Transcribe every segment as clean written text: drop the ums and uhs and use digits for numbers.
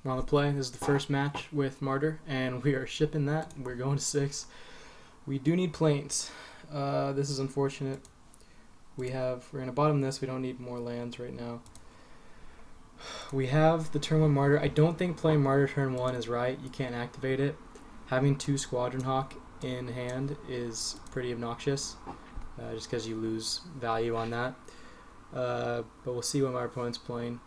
on the play. This is the first match with Martyr, and we are shipping that. We're going to 6. We do need planes. This is unfortunate. We're going to bottom this. We don't need more lands right now. We have the turn 1 Martyr. I don't think playing Martyr turn 1 is right. You can't activate it. Having 2 Squadron Hawk in hand is pretty obnoxious, just because you lose value on that. But we'll see what my opponent's playing.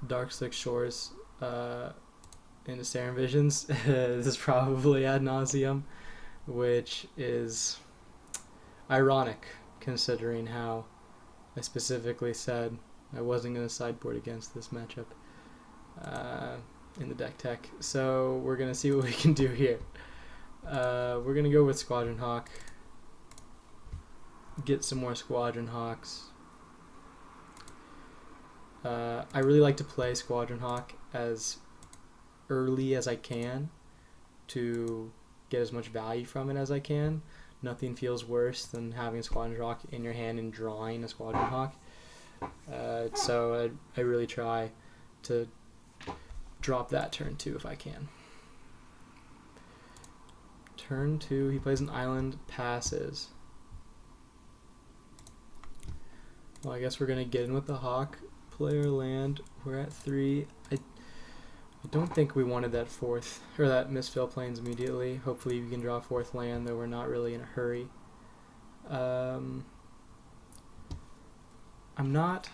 Dark Slick Shores into Saren Visions. This is probably ad nauseum, which is ironic considering how I specifically said I wasn't going to sideboard against this matchup in the deck tech. So we're going to see what we can do here. We're going to go with Squadron Hawk. Get some more Squadron Hawks. I really like to play Squadron Hawk as early as I can to get as much value from it as I can. Nothing feels worse than having a Squadron Hawk in your hand and drawing a Squadron Hawk. So I really try to drop that turn 2 if I can. Turn 2, he plays an island, passes. Well, I guess we're going to get in with the Hawk. Player land, we're at 3. I don't think we wanted that 4th, or that misfill planes immediately. Hopefully we can draw a 4th land, though we're not really in a hurry. I'm not,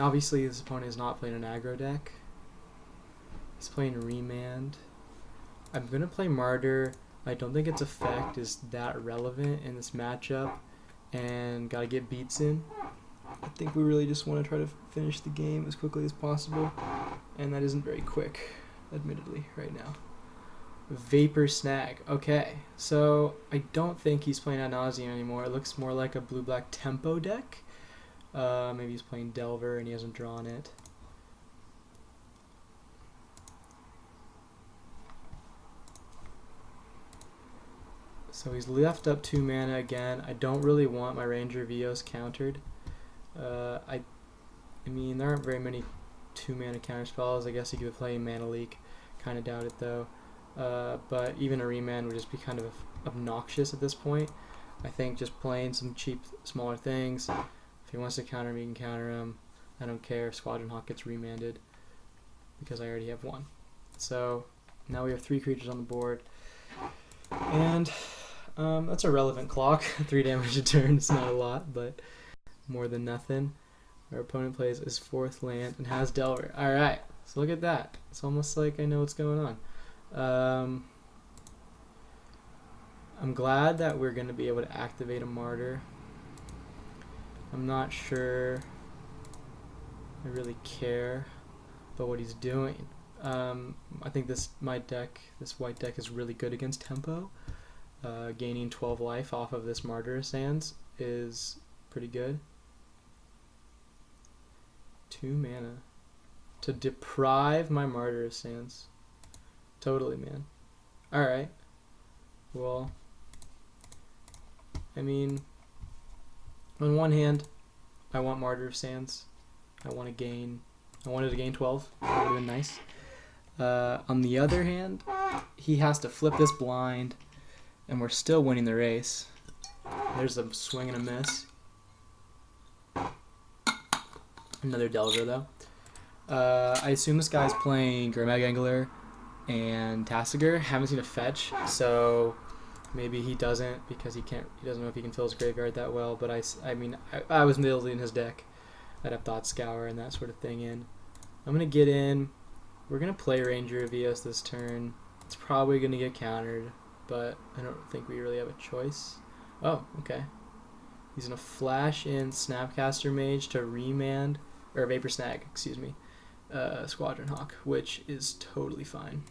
obviously this opponent is not playing an aggro deck. He's playing Remand. I'm going to play Martyr. I don't think its effect is that relevant in this matchup, and gotta get beats in. I think we really just want to try to finish the game as quickly as possible, and that isn't very quick, admittedly, right now. Vapor Snag. Okay, so I don't think he's playing Ad Nauseam anymore. It looks more like a blue-black tempo deck. Maybe he's playing Delver and he hasn't drawn it. So he's left up 2 mana again. I don't really want my Ranger Vios countered. I mean, there aren't very many 2 mana counter spells. I guess he could play Mana Leak. Kind of doubt it though. But even a Remand would just be kind of obnoxious at this point. I think just playing some cheap, smaller things. If he wants to counter him, he can counter him. I don't care if Squadron Hawk gets remanded because I already have 1. So now we have 3 creatures on the board. And that's a relevant clock. 3 damage a turn. It's not a lot, but more than nothing. Our opponent plays his 4th land and has Delver. Alright, so look at that. It's almost like I know what's going on. I'm glad that we're going to be able to activate a Martyr. I'm not sure I really care about what he's doing. I think this white deck is really good against tempo. Gaining 12 life off of this Martyr Sands is pretty good. 2 mana to deprive my Martyr Sands. Totally, man. Alright. Well, I mean, on one hand, I want Martyr Sands. I wanted to gain 12. That would have been nice. On the other hand, he has to flip this blind, and we're still winning the race. There's a swing and a miss. Another Delver, though. I assume this guy's playing Grimag Angler and Tassiger. Haven't seen a fetch, so maybe he doesn't because he doesn't know if he can fill his graveyard that well. But I was building his deck. I'd have Thought Scour and that sort of thing in. I'm gonna get in. We're gonna play Ranger Vios this turn. It's probably gonna get countered, but I don't think we really have a choice. Oh, okay. He's gonna flash in Snapcaster Mage to remand, or Vapor Snag, excuse me, Squadron Hawk, which is totally fine.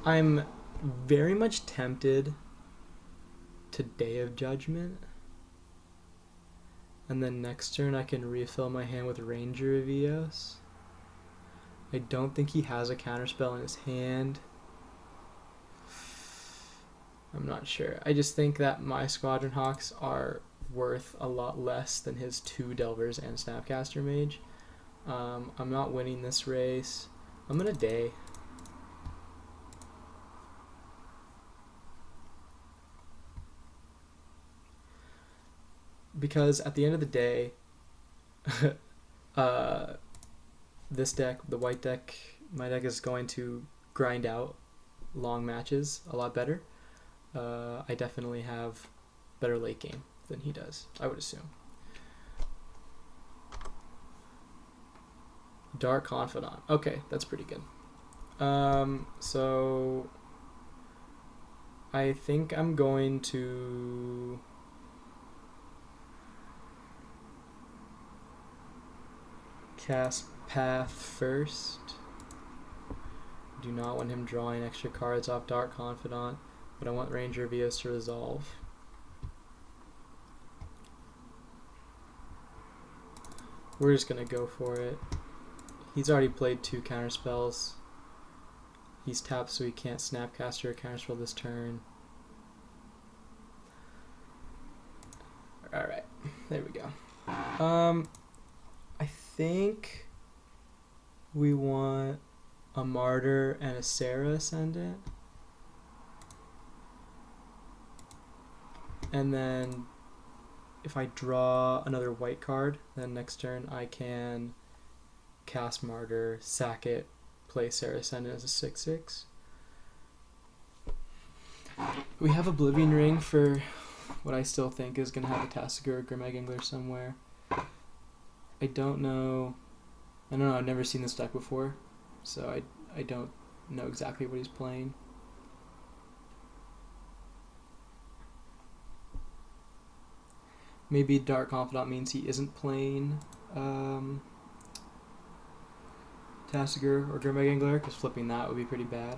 I'm very much tempted to Day of Judgment, and then next turn I can refill my hand with Ranger Vios. I don't think he has a counterspell in his hand. I'm not sure. I just think that my Squadron Hawks are worth a lot less than his 2 Delvers and Snapcaster Mage. I'm not winning this race. I'm gonna day. Because at the end of the day, this deck, the white deck, my deck is going to grind out long matches a lot better. I definitely have better late game than he does, I would assume. Dark Confidant. Okay, that's pretty good. So I think I'm going to cast Path first. Do not want him drawing extra cards off Dark Confidant, but I want Ranger Vios to resolve. We're just gonna go for it. He's already played 2 counterspells. He's tapped, so he can't Snapcaster or counterspell this turn. Alright, there we go. I think we want a Martyr and a Sarah Ascendant. And then if I draw another white card, then next turn I can cast Martyr, sack it, play Sarah Ascendant as a 6/6. We have Oblivion Ring for what I still think is going to have a Tassigur or Grimag Angler somewhere. I don't know. I've never seen this deck before, so I don't know exactly what he's playing. Maybe Dark Confidant means he isn't playing Tassigur or Grimag Angler, because flipping that would be pretty bad.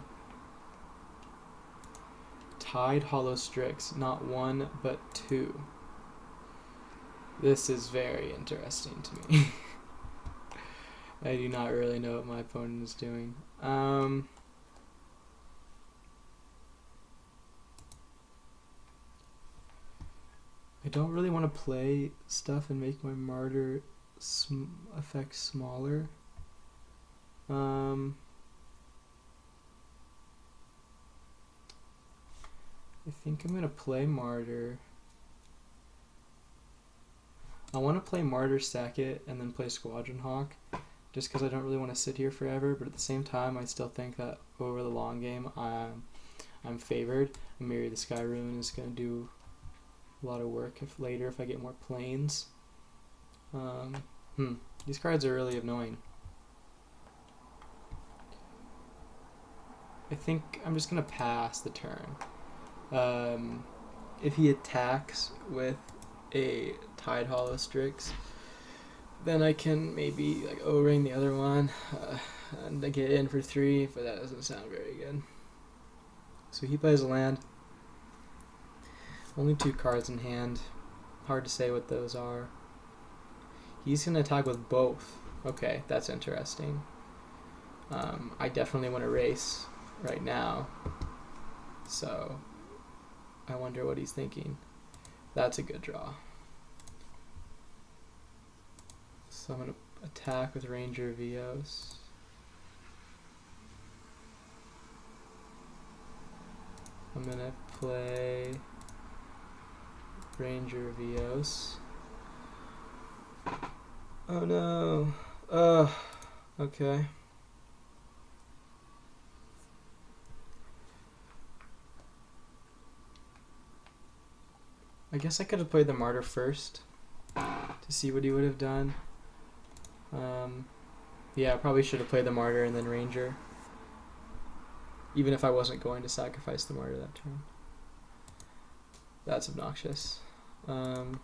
Tide Hollow Strix, not 1 but 2. This is very interesting to me. I do not really know what my opponent is doing. I don't really want to play stuff and make my Martyr effect smaller. I think I'm going to play Martyr. I want to play Martyr, sack it, and then play Squadron Hawk, just because I don't really want to sit here forever, but at the same time I still think that over the long game I'm favored. Mirror the Sky Rune is going to do a lot of work if I get more planes. These cards are really annoying. I think I'm just going to pass the turn. If he attacks with a Tide Hollow Strix, then I can maybe like O-ring the other one and I get in for 3, but that doesn't sound very good. So he plays a land. Only 2 cards in hand. Hard to say what those are. He's going to attack with both. Okay, that's interesting. I definitely want to race right now. So I wonder what he's thinking. That's a good draw. So I'm going to attack with Ranger Vios. I'm going to play Ranger Vios. Oh no. Okay. I guess I could have played the Martyr first to see what he would have done. Yeah, I probably should have played the Martyr and then Ranger, even if I wasn't going to sacrifice the Martyr that turn. That's obnoxious. I'm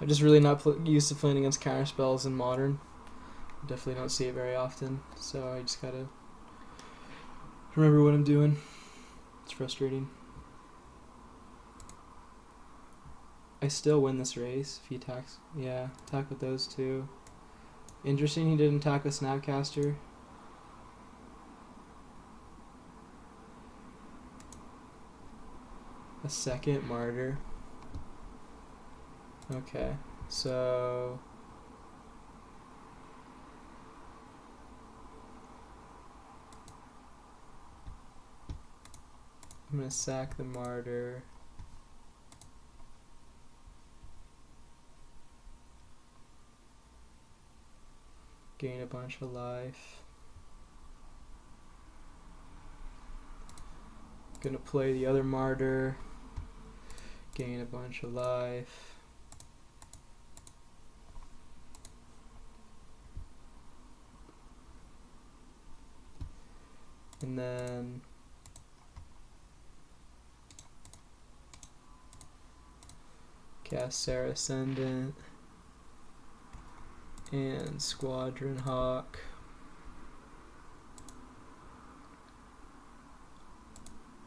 just really not used to playing against counter spells in Modern. Definitely don't see it very often, so I just gotta remember what I'm doing. It's frustrating. I still win this race if he attacks. Yeah, attack with those 2. Interesting he didn't attack with Snapcaster. A second Martyr. Okay, so I'm gonna sack the Martyr. Gain a bunch of life. Gonna play the other Martyr. Gain a bunch of life. And then cast Sarah Ascendant and Squadron Hawk.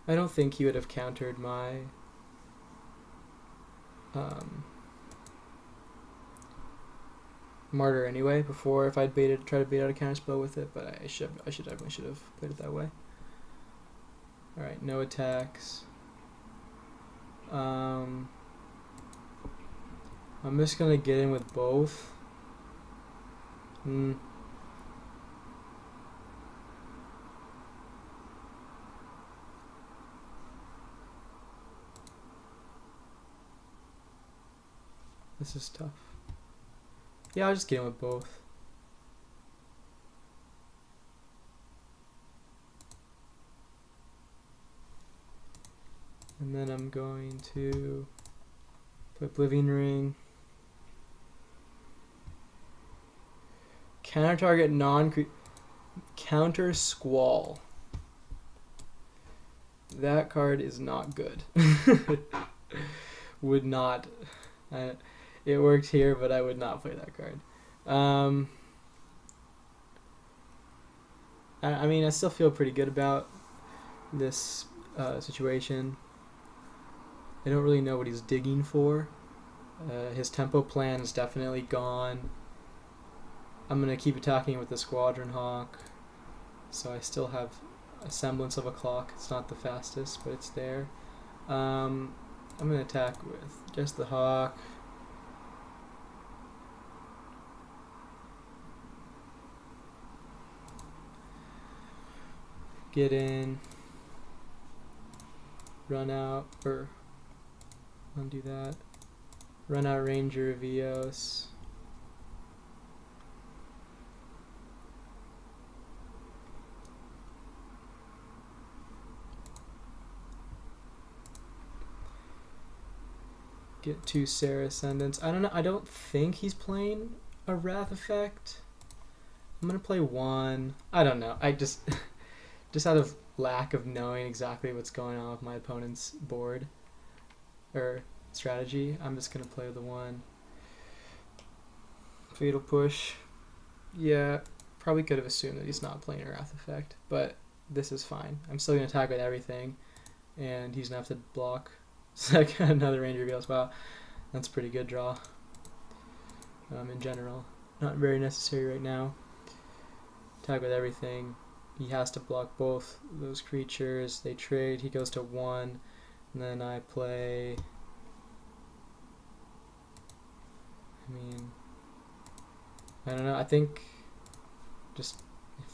I don't think he would have countered my Martyr anyway before if I'd try to bait out a counterspell with it, but I definitely should have played it that way. Alright, no attacks. I'm just gonna get in with both. This is tough. Yeah, I'll just get in with both. And then I'm going to play Oblivion Ring. Counter target counter Squall. That card is not good. Would not. It worked here, but I would not play that card. I mean, I still feel pretty good about this situation. I don't really know what he's digging for. His tempo plan is definitely gone. I'm going to keep attacking with the Squadron Hawk. So I still have a semblance of a clock. It's not the fastest, but it's there. I'm going to attack with just the Hawk. Get in. Run out, or undo that. Run out Ranger of Eos. Get 2 Sarah Ascendants. I don't know. I don't think he's playing a Wrath effect. I'm gonna play 1. I don't know. I just out of lack of knowing exactly what's going on with my opponent's board or strategy, I'm just gonna play the 1. Fatal Push. Yeah, probably could have assumed that he's not playing a Wrath effect, but this is fine. I'm still gonna attack with everything, and he's gonna have to block. So I got another Ranger Veils. Wow, that's a pretty good draw. In general, not very necessary right now. Attack with everything. He has to block both those creatures. They trade. He goes to 1, and then I play. I mean, I don't know. I think just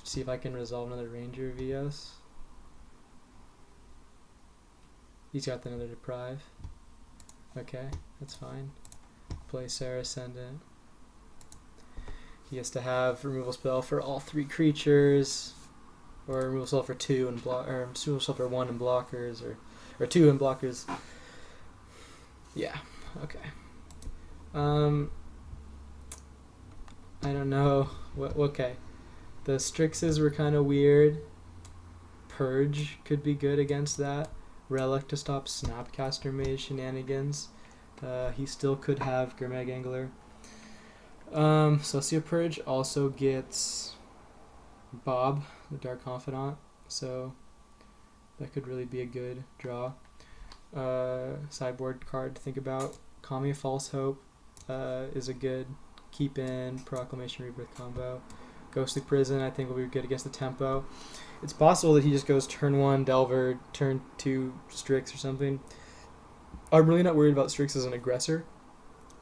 see if I can resolve another Ranger Veils. He's got another Deprive. Okay, that's fine. Play Sarah Ascendant. He has to have removal spell for all 3 creatures, or removal spell for 2 and or removal spell for 1 and blockers, or 2 and blockers. Yeah. Okay. I don't know. Okay. The Strixes were kind of weird. Purge could be good against that. Relic to stop Snapcaster Mage shenanigans. He still could have Gurmag Angler. Socio Purge also gets Bob, the Dark Confidant, so that could really be a good draw. Sideboard card to think about. Kami of False Hope is a good keep in Proclamation Rebirth combo. Ghostly Prison I think will be good against the tempo. It's possible that he just goes turn 1 Delver, turn 2 Strix or something. I'm really not worried about Strix as an aggressor.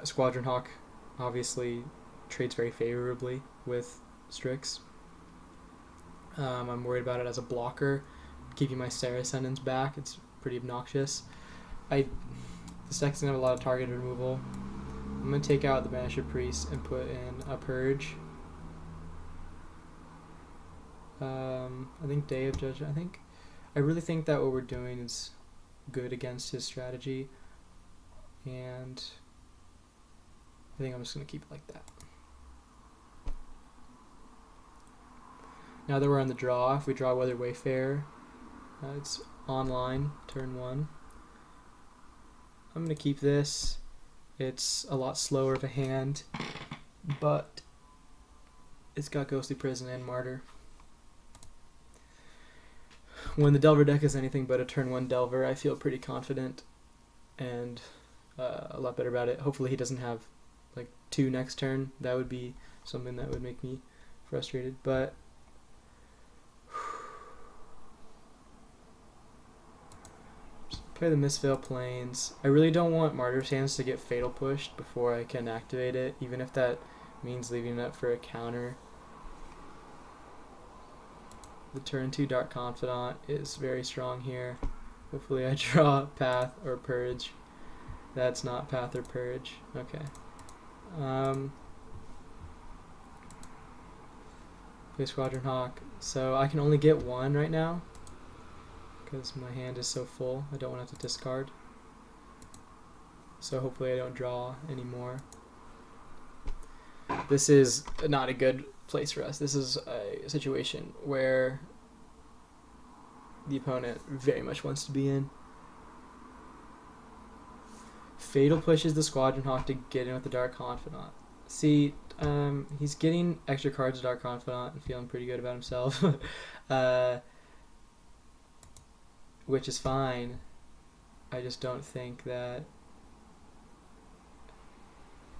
Squadron Hawk obviously trades very favorably with Strix. I'm worried about it as a blocker, keeping my Saracens back. It's pretty obnoxious. This deck's gonna have a lot of target removal. I'm gonna take out the Banisher Priest and put in a Purge. I think Day of Judgment. I really think that what we're doing is good against his strategy, and I think I'm just gonna keep it like that. Now that we're on the draw, if we draw Weather Wayfarer, it's online, turn 1. I'm going to keep this. It's a lot slower of a hand, but it's got Ghostly Prison and Martyr. When the Delver deck is anything but a turn 1 Delver, I feel pretty confident and a lot better about it. Hopefully he doesn't have like 2 next turn. That would be something that would make me frustrated, but play the Mistveil Plains. I really don't want Martyr's Hands to get Fatal Pushed before I can activate it, even if that means leaving it up for a counter. The turn 2 Dark Confidant is very strong here. Hopefully I draw Path or Purge. That's not Path or Purge. Okay. Play Squadron Hawk. So I can only get 1 right now, because my hand is so full. I don't want to have to discard. So hopefully I don't draw anymore. This is not a good place for us. This is a situation where the opponent very much wants to be in. Fatal pushes the Squadron Hawk to get in with the Dark Confidant. See, he's getting extra cards of Dark Confidant and feeling pretty good about himself. Which is fine. I just don't think that...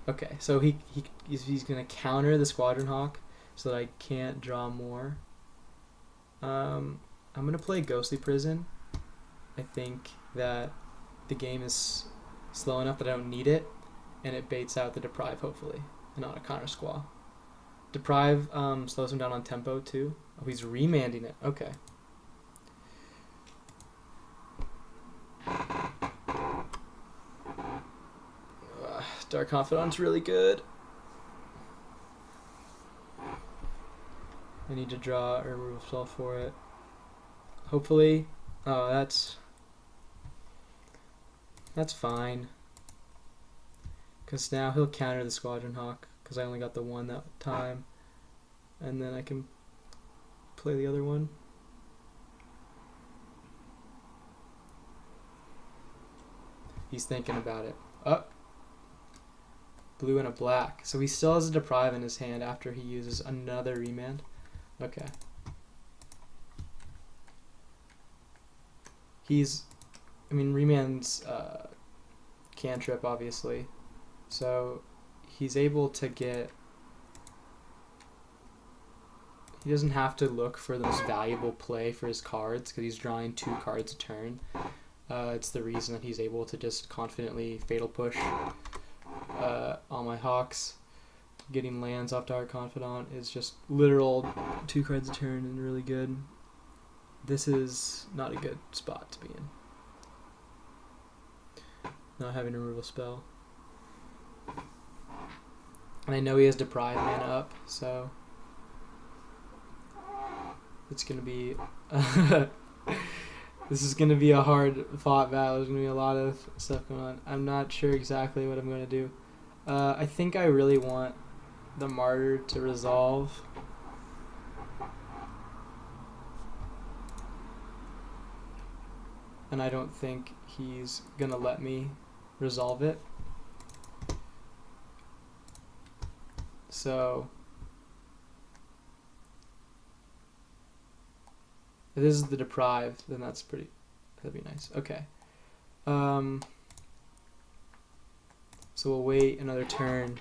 Okay, so he's going to counter the Squadron Hawk so that I can't draw more. I'm going to play Ghostly Prison. I think that the game is slow enough that I don't need it, and it baits out the Deprive, hopefully, and not a counter squall. Deprive slows him down on tempo, too. Oh, he's remanding it. Okay. Dark Confidant's really good. I need to draw a removal spell for it. Hopefully. Oh, that's fine. Because now he'll counter the Squadron Hawk, because I only got the 1 that time. And then I can play the other one. He's thinking about it. Oh! Blue and a black. So he still has a Deprive in his hand after he uses another remand. Okay. Remand's cantrip, obviously. So he's able to get... He doesn't have to look for the most valuable play for his cards, because he's drawing 2 cards a turn. It's the reason that he's able to just confidently Fatal Push all my Hawks. Getting lands off Dark Confidant is just literal 2 cards a turn and really good. This is not a good spot to be in. Not having a removal spell. And I know he has Deprive mana up, so it's going to be... This is going to be a hard fought battle. There's going to be a lot of stuff going on. I'm not sure exactly what I'm going to do. I think I really want the Martyr to resolve. And I don't think he's going to let me resolve it. So if this is the Deprived, then that'd be nice. Okay. So we'll wait another turn.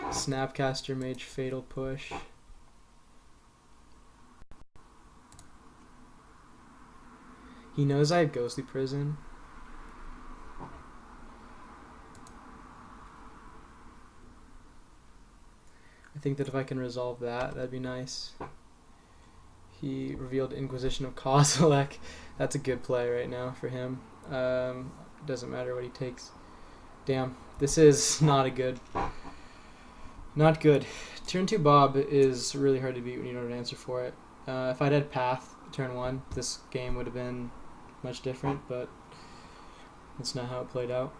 Snapcaster Mage Fatal Push. He knows I have Ghostly Prison. think that if I can resolve that, that'd be nice. He revealed Inquisition of Kozilek. That's a good play right now for him. Doesn't matter what he takes. Damn, this is not good. Not good. Turn 2 Bob is really hard to beat when you don't have an answer for it. If I'd had Path turn 1, this game would have been much different, but that's not how it played out.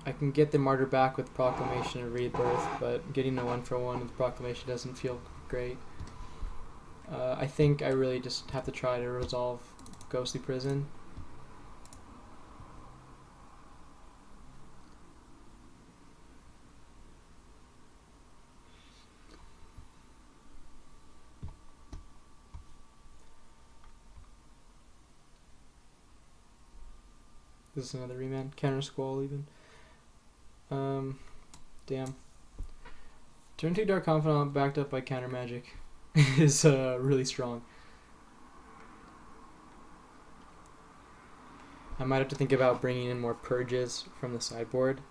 I can get the Martyr back with Proclamation and Rebirth, but getting a 1-for-1 with Proclamation doesn't feel great. I think I really just have to try to resolve Ghostly Prison. This is another remand. Counter Squall even. Damn. Turn 2 Dark Confidant backed up by Counter Magic is really strong. I might have to think about bringing in more purges from the sideboard,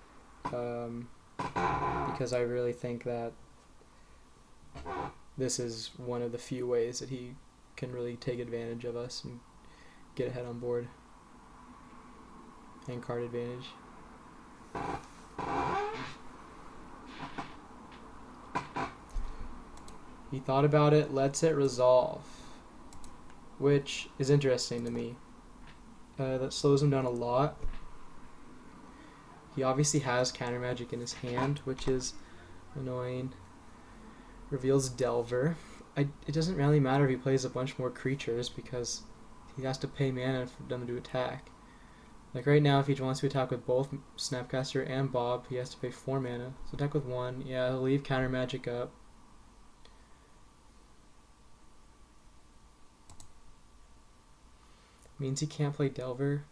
because I really think that this is one of the few ways that he can really take advantage of us and get ahead on board. And card advantage. He thought about it, lets it resolve, which is interesting to me. That slows him down a lot. He obviously has counter magic in his hand, which is annoying. Reveals Delver. It doesn't really matter if he plays a bunch more creatures because he has to pay mana for them to attack. Like right now, if he wants to attack with both Snapcaster and Bob, he has to pay 4 mana. So attack with 1. Yeah, he'll leave counter magic up. Means he can't play Delver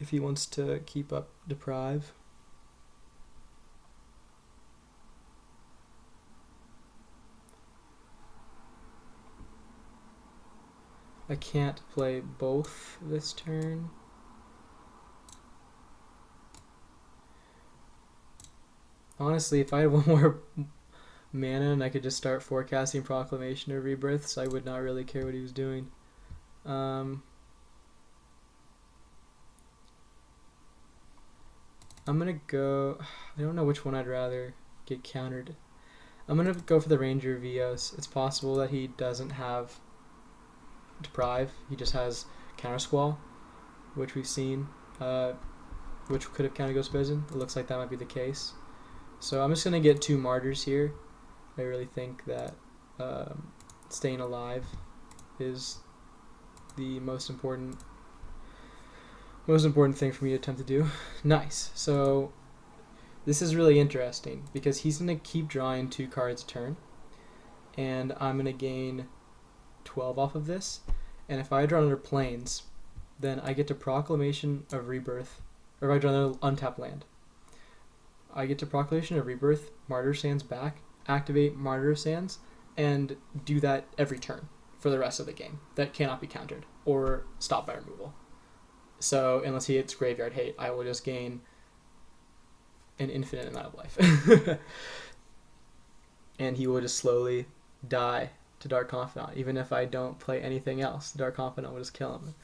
if he wants to keep up Deprive. I can't play both this turn. Honestly, if I had 1 more mana and I could just start forecasting Proclamation or Rebirths, I would not really care what he was doing. I'm gonna go. I don't know which one I'd rather get countered. I'm gonna go for the Ranger Vios. It's possible that he doesn't have Deprive. He just has Counter Squall, which we've seen, which could have countered Ghost Prison. It looks like that might be the case. So I'm just gonna get 2 Martyrs here. I really think that staying alive is the most important thing for me to attempt to do. Nice. So this is really interesting because he's going to keep drawing 2 cards a turn, and I'm going to gain 12 off of this. And if I draw another Plains, then I get to Proclamation of Rebirth, or if I draw another untapped land, I get to Proclamation of Rebirth, Martyr Sands back, activate Martyr Sands, and do that every turn for the rest of the game. That cannot be countered or stopped by removal. So unless he hits Graveyard Hate, I will just gain an infinite amount of life. And he will just slowly die to Dark Confidant. Even if I don't play anything else, Dark Confidant will just kill him.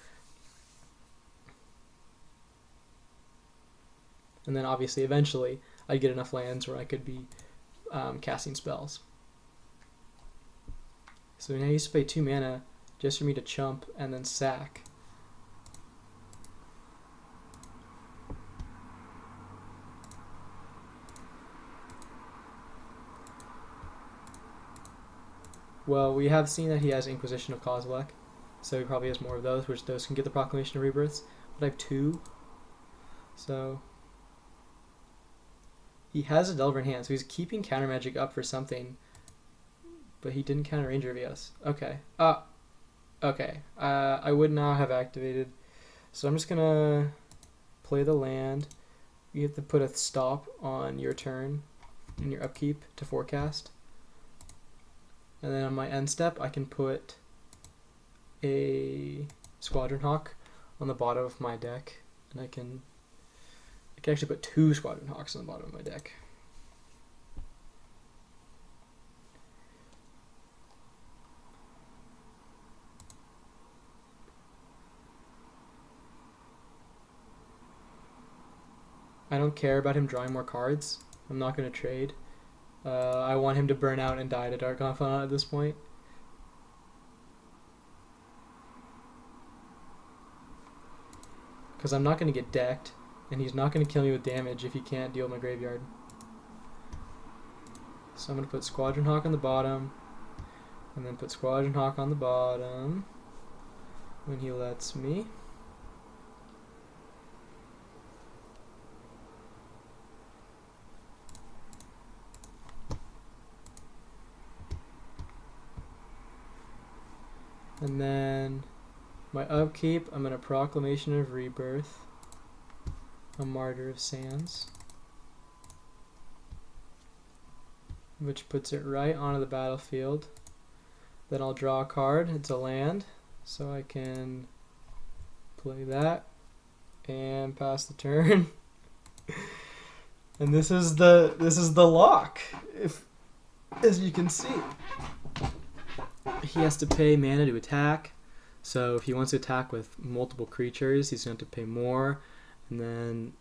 And then obviously eventually I'd get enough lands where I could be casting spells. So now I used to pay 2 mana just for me to chump and then sack. Well, we have seen that he has Inquisition of Kozilek, so he probably has more of those, which those can get the Proclamation of Rebirths. But I have 2, so he has a Delver in hand, so he's keeping counter magic up for something. But he didn't counter Ranger Vios. Okay. Okay. I would not have activated. So I'm just going to play the land. You have to put a stop on your turn in your upkeep to forecast. And then on my end step, I can put a Squadron Hawk on the bottom of my deck and I can actually put 2 Squadron Hawks on the bottom of my deck. I don't care about him drawing more cards. I'm not going to trade. I want him to burn out and die to Dark Confidant at this point. Because I'm not going to get decked, and he's not going to kill me with damage if he can't deal with my graveyard. So I'm going to put Squadron Hawk on the bottom, and then put Squadron Hawk on the bottom when he lets me. And then my upkeep, I'm going to Proclamation of Rebirth, a Martyr of Sands, which puts it right onto the battlefield. Then I'll draw a card. It's a land, so I can play that and pass the turn. And this is the lock. As you can see, he has to pay mana to attack. So if he wants to attack with multiple creatures, he's going to have to pay more, and then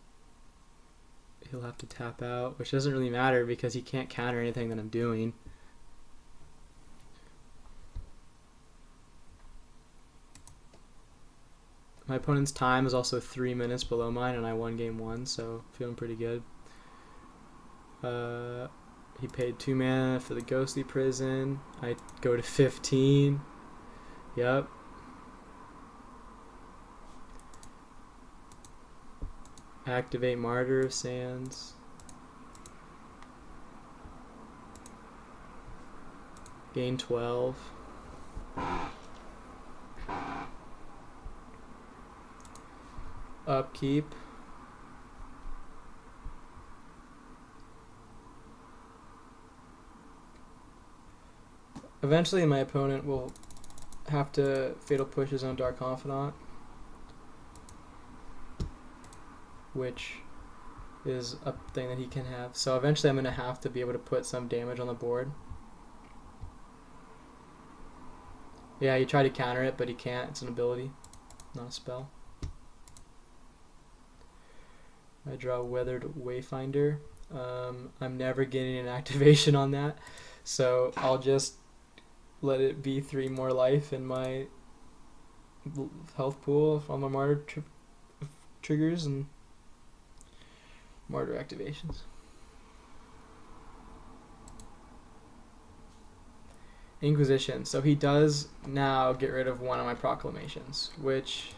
he'll have to tap out, which doesn't really matter because he can't counter anything that I'm doing. My opponent's time is also 3 minutes below mine, and I won game 1, so feeling pretty good. He paid 2 mana for the Ghostly Prison. I go to 15. Yep. Activate Martyr of Sands. Gain 12. Upkeep. Eventually my opponent will have to Fatal Push his own Dark Confidant, which is a thing that he can have. So eventually I'm going to have to be able to put some damage on the board. Yeah, you try to counter it, but he can't. It's an ability, not a spell. I draw Weathered Wayfinder. I'm never getting an activation on that, so I'll just let it be 3 more life in my health pool on my Martyr triggers and Martyr activations. Inquisition. So he does now get rid of one of my proclamations, which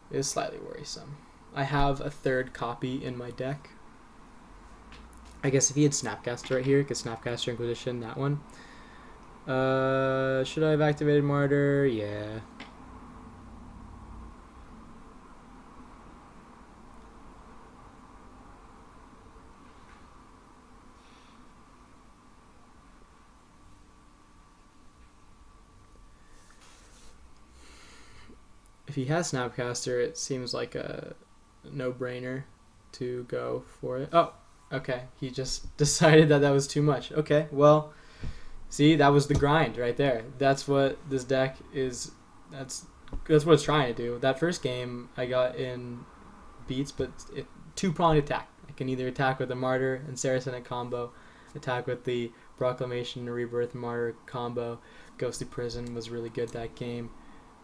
is slightly worrisome. I have a 3rd copy in my deck. I guess if he had Snapcaster right here, he could Snapcaster Inquisition, that one. Should I have activated Martyr? Yeah. If he has Snapcaster, it seems like a no-brainer to go for it. Oh, okay. He just decided that was too much. Okay, well, see, that was the grind right there. That's what this deck is. That's what it's trying to do. That first game, I got in beats, but 2-pronged attack. I can either attack with the Martyr and Saracenic combo, attack with the Proclamation and Rebirth Martyr combo. Ghostly Prison was really good that game.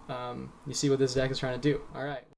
You see what this deck is trying to do. All right.